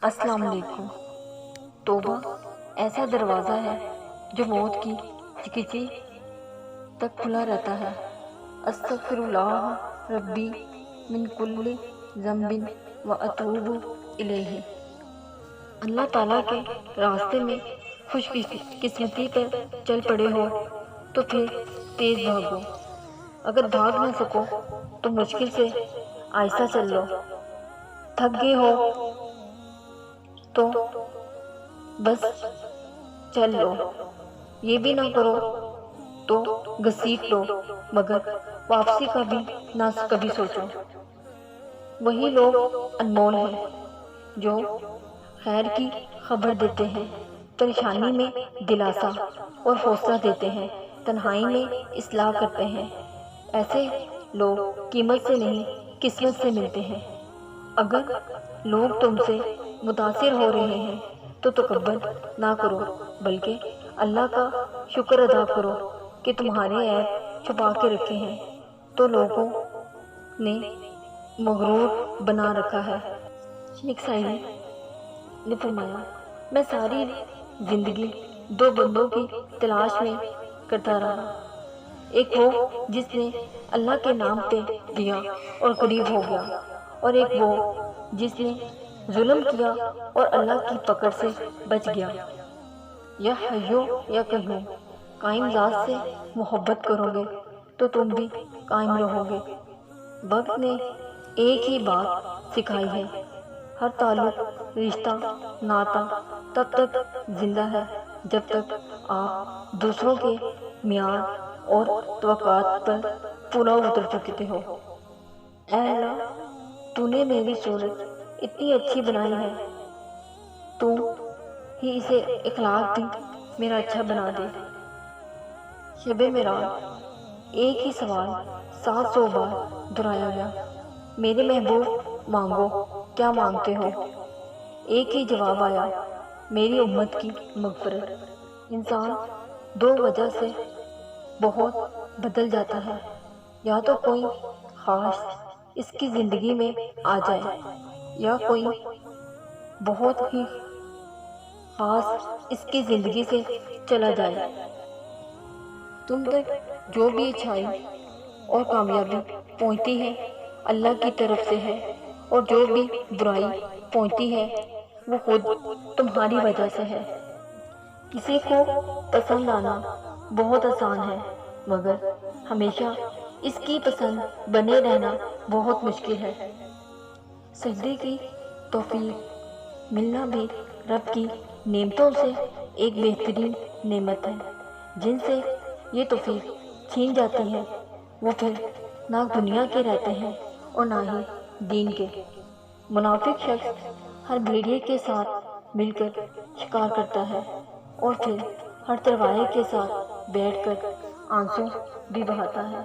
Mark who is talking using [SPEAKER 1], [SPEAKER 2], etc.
[SPEAKER 1] السلام علیکم۔ توبہ ایسا دروازہ ہے جو موت کی چکچی تک کھلا رہتا ہے۔ استغفر اللہ ربی من کل ذنب واتوب الیہ۔ اللہ تعالیٰ کے راستے میں خوش قسمتی پر چل پڑے ہو تو پھر تیز بھاگو، اگر بھاگ نہ سکو تو مشکل سے آہستہ چل لو، تھک گئے ہو تو بس چل لو، یہ بھی نہ کرو تو گھسیٹ لو، مگر واپسی کا بھی نہ کبھی سوچو۔ وہی لوگ انمول ہیں جو خیر کی خبر دیتے ہیں، پریشانی میں دلاسا اور حوصلہ دیتے ہیں، تنہائی میں اصلاح کرتے ہیں۔ ایسے لوگ قیمت سے نہیں قسمت سے ملتے ہیں۔ اگر لوگ تم سے متاثر ہو رہے ہیں تو تکبر نہ کرو، بلکہ اللہ کا شکر ادا کرو کہ تمہارے عیب چھپا کے رکھے ہیں تو لوگوں نے مغرور بنا رکھا ہے۔ ایک شاعر نے فرمایا، میں ساری زندگی دو بندوں کی تلاش میں کرتا رہا، ایک وہ جس نے اللہ کے نام پہ دیا اور قریب ہو گیا، اور ایک وہ جس نے ظلم کیا اور اللہ کی پکڑ سے بچ گیا۔ یا حیو یا قیوم، قائم ذات سے محبت کرو گے تو تم بھی قائم رہو گے۔ وقت نے ایک ہی بات سکھائی ہے، ہر تعلق، رشتہ، ناتا تب تک زندہ ہے جب تک آپ دوسروں کے معیار اور توقعات پر پورا اتر چکتے ہو۔ اے اللہ، تو نے میری صورت اتنی اچھی بنائی ہے، تو ہی اسے اخلاق بھی میرا اچھا بنا دے۔ شب معراج ایک ہی سوال 700 بار دہرایا گیا، میرے محبوب مانگو کیا مانگتے ہو؟ ایک ہی جواب آیا، میری امت کی مغفرت۔ انسان دو وجہ سے بہت بدل جاتا ہے، یا تو کوئی خاص اس کی زندگی میں آ جائے، یا کوئی بہت ہی خاص اس کی زندگی سے چلا جائے۔ تم تک جو بھی اچھائی اور کامیابی پہنچتی ہے اللہ کی طرف سے ہے، اور جو بھی برائی پہنچتی ہے وہ خود تمہاری وجہ سے ہے۔ کسی کو پسند آنا بہت آسان ہے، مگر ہمیشہ اس کی پسند بنے رہنا بہت مشکل ہے۔ سجدے کی توفیق ملنا بھی رب کی نعمتوں سے ایک بہترین نعمت ہے۔ جن سے یہ توفیق چھین جاتی ہے وہ پھر نہ دنیا کے رہتے ہیں اور نہ ہی دین کے۔ منافق شخص ہر بھیڑیے کے ساتھ مل کر شکار کرتا ہے اور پھر ہر چرواہے کے ساتھ بیٹھ کر آنسو بھی بہاتا ہے۔